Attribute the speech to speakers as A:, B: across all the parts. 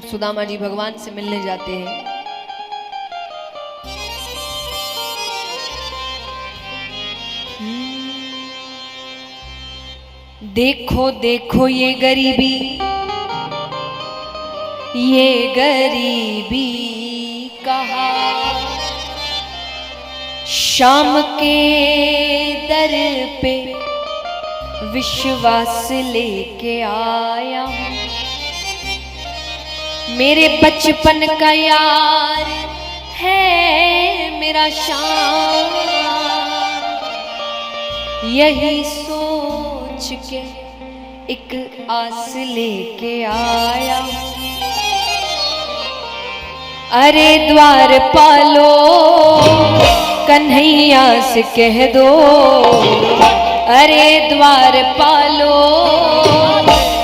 A: सुदामा जी भगवान से मिलने जाते हैं। देखो देखो ये गरीबी कहा शाम के दर पे विश्वास लेके आया हूं। मेरे बचपन का यार है मेरा शाम, यही सोच के एक आस लेके आया हूं। अरे द्वार पालो कन्हैया से कह दो, अरे द्वार पालो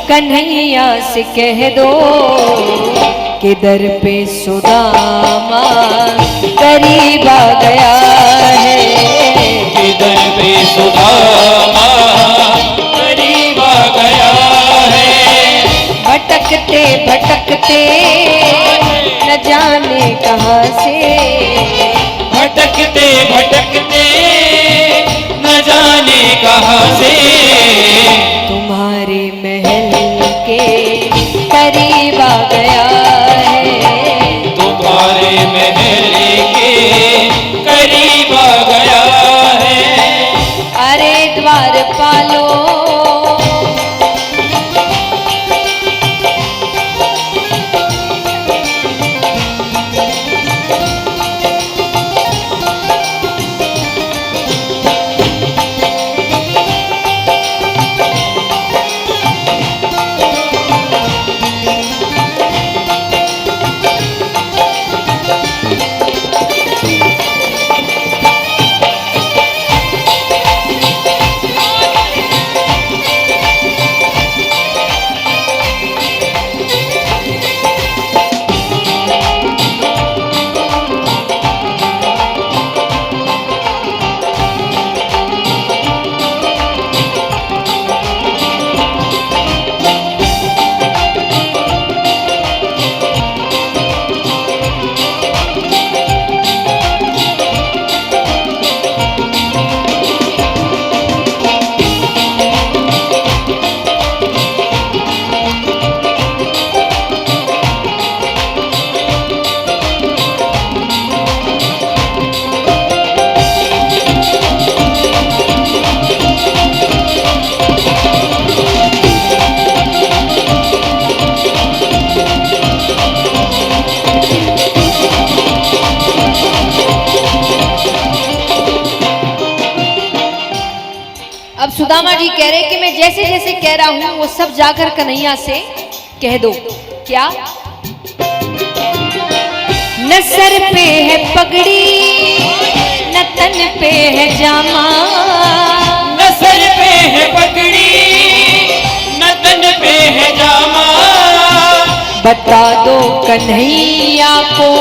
A: कन्हैया से कह दो कि दर पे सुदामा करीब आ गया है,
B: कि दर पे सुदामा करीब आ गया है।
A: भटकते भटकते न जाने कहां से,
B: भटकते भटकते न जाने कहां से
A: तुम्हारे महल के करीब आ गया है,
B: तुम्हारे महल के करीब आ गया है।
A: अरे द्वार पालो अब सुदामा जी कह रहे कि मैं जैसे जैसे कह रहा हूं वो सब जाकर कन्हैया से कह दो। क्या? न सर पे है पगड़ी न तन पे है जामा,
B: न सर पे है पगड़ी न तन पे है जामा।
A: बता दो कन्हैया को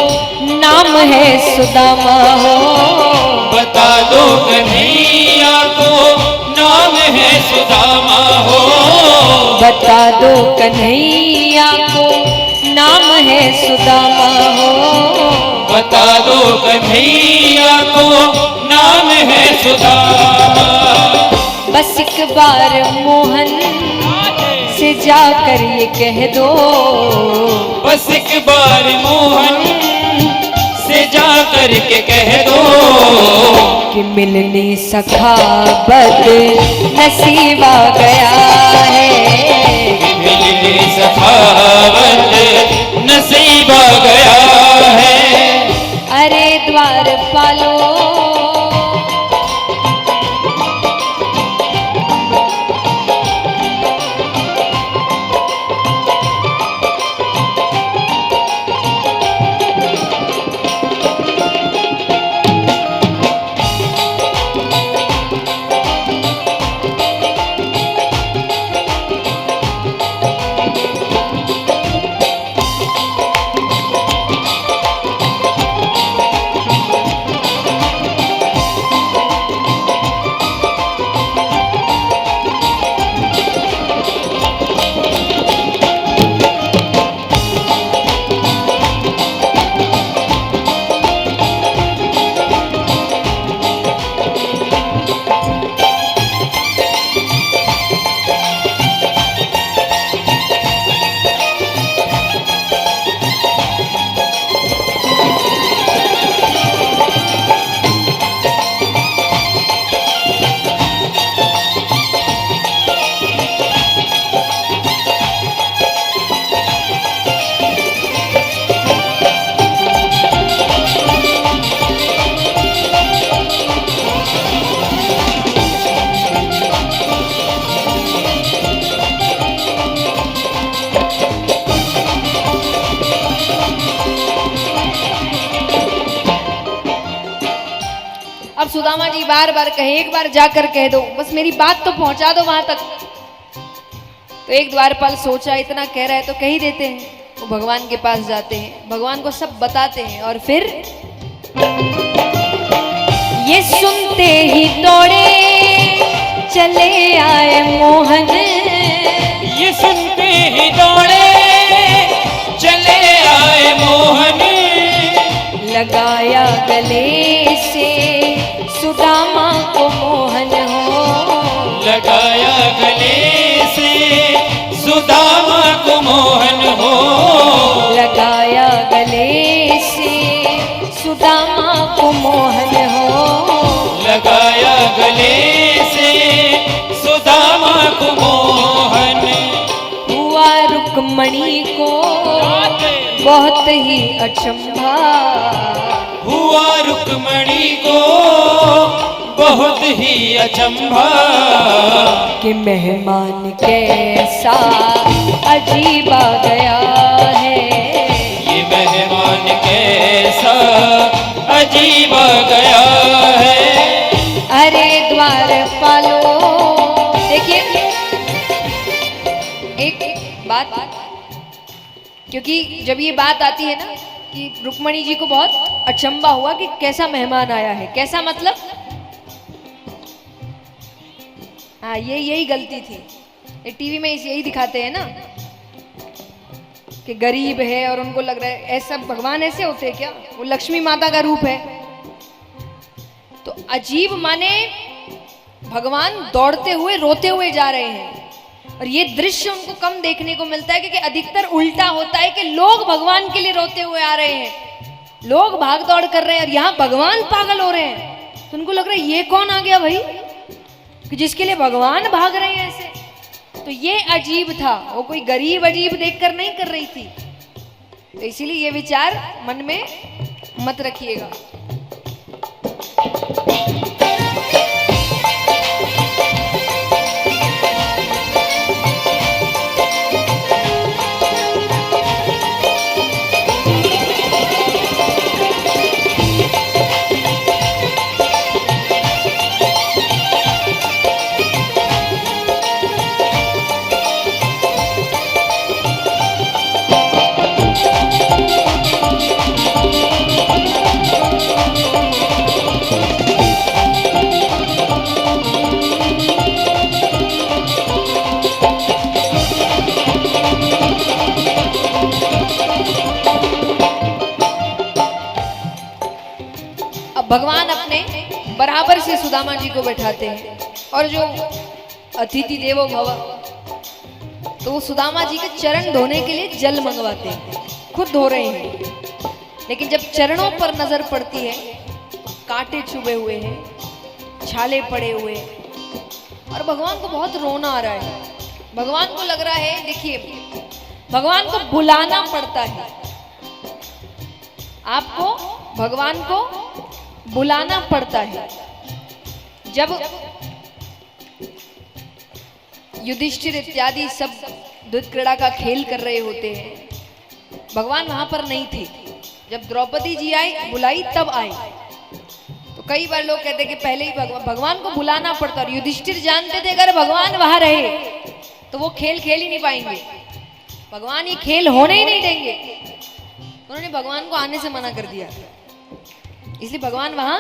A: नाम है सुदामा हो,
B: बता दो कन्हैया को नाम है सुदामा हो,
A: बता दो कन्हैया को नाम है सुदामा हो,
B: बता दो कन्हैया को नाम है सुदामा।
A: बस एक बार मोहन से जाकर ये कह दो,
B: बस एक बार मोहन से जाकर के कह दो
A: कि मिलने सखावत नसीब आ गया है,
B: मिलने सखावत नसीब आ गया है।
A: अरे द्वार पालो अब सुदामा जी बार बार कहे, एक बार जाकर कह दो, बस मेरी बात तो पहुंचा दो वहां तक। तो एक द्वारपाल सोचा इतना कह रहा है तो कह ही देते हैं। वो भगवान के पास जाते हैं, भगवान को सब बताते हैं और फिर ये सुनते ही दौड़े चले आए मोहन।
B: ये सुनते ही दौड़े चले आए मोहन।
A: लगाया गले से सुदामा को मोहन हो।
B: लगाया गले से सुदामा को मोहन हो।
A: लगाया गले से सुदामा को मोहन हो।
B: लगाया गले से सुदामा को मोहन।
A: हुआ रुक्मणी को बहुत ही अचंभा।
B: हुआ रुक्मणी को बहुत ही अचंभा।
A: कि मेहमान कैसा अजीब आ गया है।
B: ये मेहमान कैसा अजीब आ गया है।
A: अरे द्वारपालो, देखिए एक बात, क्योंकि जब ये बात आती है ना कि रुक्मणी जी को बहुत अचंभा हुआ कि कैसा मेहमान आया है। कैसा मतलब, हाँ यही गलती थी। ये टीवी में यही दिखाते हैं ना कि गरीब है और उनको लग रहा है ऐसा भगवान ऐसे होते हैं क्या, वो लक्ष्मी माता का रूप है। तो अजीब माने भगवान दौड़ते हुए रोते हुए जा रहे हैं। और ये दृश्य उनको कम देखने को मिलता है क्योंकि अधिकतर उल्टा होता है कि लोग भगवान के लिए रोते हुए आ रहे हैं, लोग भाग दौड़ कर रहे हैं और यहाँ भगवान पागल हो रहे हैं। तो उनको लग रहा है ये कौन आ गया भाई कि जिसके लिए भगवान भाग रहे हैं ऐसे। तो ये अजीब था, वो कोई गरीब अजीब देखकर नहीं कर रही थी। तो इसीलिए ये विचार मन में मत रखिएगा। भगवान अपने बराबर से सुदामा जी को बैठाते हैं और जो अतिथि देवो भव, तो वो सुदामा जी के चरण धोने के लिए जल मंगवाते हैं, खुद धो रहे हैं। लेकिन जब चरणों पर नजर पड़ती है तो कांटे चुभे हुए हैं, छाले पड़े हुए हैं और भगवान को बहुत रोना आ रहा है। भगवान को लग रहा है, देखिए भगवान को बुलाना पड़ता है, आपको भगवान को बुलाना पड़ता है। जब युधिष्ठिर इत्यादि सब दुध क्रीड़ा का खेल कर रहे होते हैं, भगवान वहां पर नहीं थे। जब द्रौपदी जी आई, बुलाई तब आई। तो कई बार लोग कहते कि पहले ही भगवान को बुलाना पड़ता। और युधिष्ठिर जानते थे अगर भगवान वहां रहे तो वो खेल खेल ही नहीं पाएंगे, भगवान ये खेल होने ही नहीं देंगे। उन्होंने भगवान को आने से मना कर दिया, इसलिए भगवान वहां।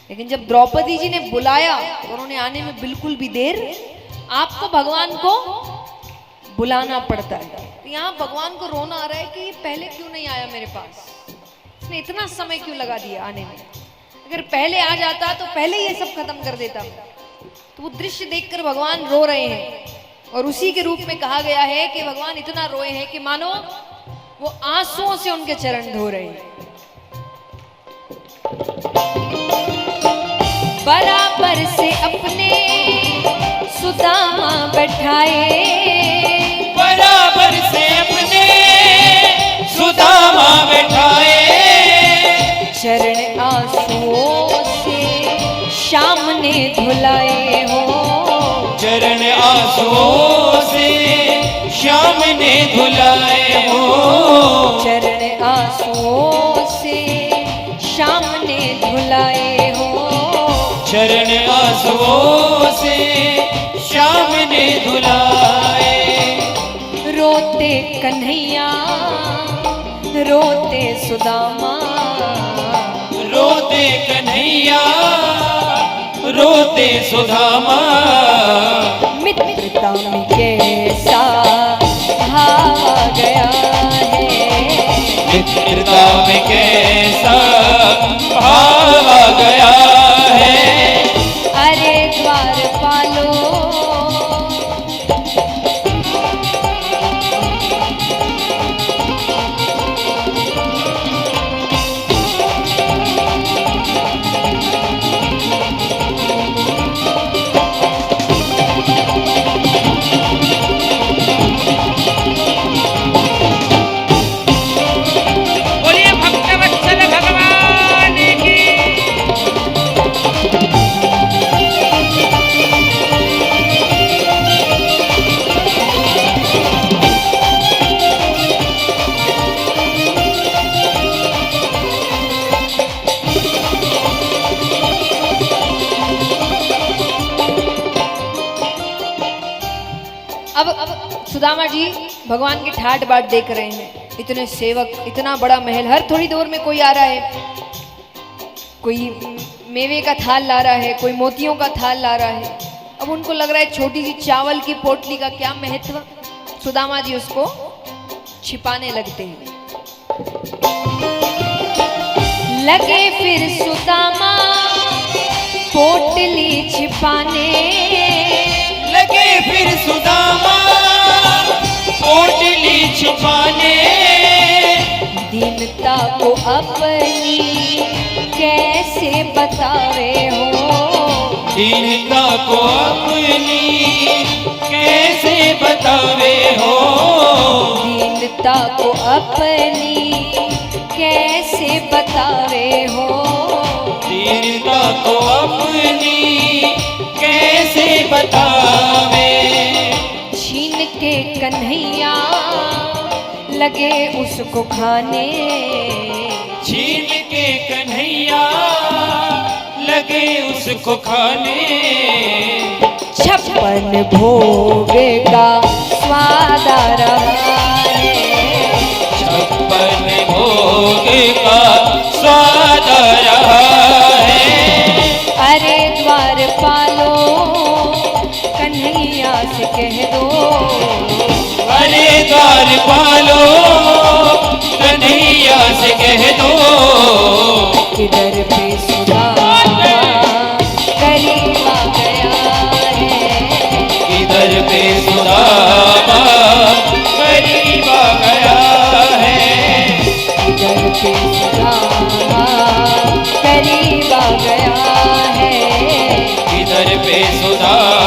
A: लेकिन जब द्रौपदी जी ने बुलाया तो उन्होंने आने में बिल्कुल भी देर, आपको भगवान को बुलाना पड़ता है। तो यहाँ भगवान को रोना आ रहा है कि पहले क्यों नहीं आया मेरे पास, इसने इतना समय क्यों लगा दिया आने में। अगर पहले आ जाता तो पहले ये सब खत्म कर देता। तो वो दृश्य देखकर भगवान रो रहे हैं और उसी के रूप में कहा गया है कि भगवान इतना रोए हैं कि मानो वो आंसुओं से उनके चरण धो रहे हैं। बराबर से अपने सुदामा बैठाए,
B: बराबर से अपने सुदामा बैठाए।
A: चरण आंसुओं से श्याम ने धुलाए हो।
B: चरण आंसुओं से श्याम ने धुलाए हो।
A: चरण आंसुओं से श्याम ने धुलाए हो।
B: आंसुओं से श्याम ने धुलाए।
A: रोते कन्हैया रोते सुदामा,
B: रोते कन्हैया रोते सुदामा।
A: मित्रता में कैसा भाव आ गया है,
B: मित्रता में कैसा भाव आ गया है।
A: अरे द्वारपालो
B: बोलिए भक्तवत्सल भगवान की।
A: अब सुदामा जी भगवान की ठाट बाट देख रहे हैं। इतने सेवक, इतना बड़ा महल, हर थोड़ी देर में कोई आ रहा है, कोई मेवे का थाल ला रहा है, कोई मोतियों का थाल ला रहा है। अब उनको लग रहा है छोटी सी चावल की पोटली का क्या महत्व। सुदामा जी उसको छिपाने लगते हैं। लगे फिर सुदामा पोटली छिपाने,
B: लगे फिर सुदामा पोटली छुपाने।
A: दीनता को अपनी कैसे बतावे हो,
B: दीनता को अपनी कैसे बतावे हो।
A: दीनता को अपनी कैसे बतावे हो।
B: दीनता को अपनी कैसे बतावे।
A: छीन के कन्हैया लगे उसको खाने,
B: छीन के कन्हैया लगे उसको खाने।
A: 56 भोग का स्वाद आ रहा है,
B: 56 भोग का स्वाद आ रहा है।
A: अरे द्वारपालो कन्हैया से कह दो,
B: अरे द्वारपालो कन्हैया से कह दो।
A: किधर पे सुदामा करीब आ गया है,
B: इधर पे सुदामा करीब आ गया है।
A: किधर पे सुदामा करीब आ गया है।
B: इधर पे सुदामा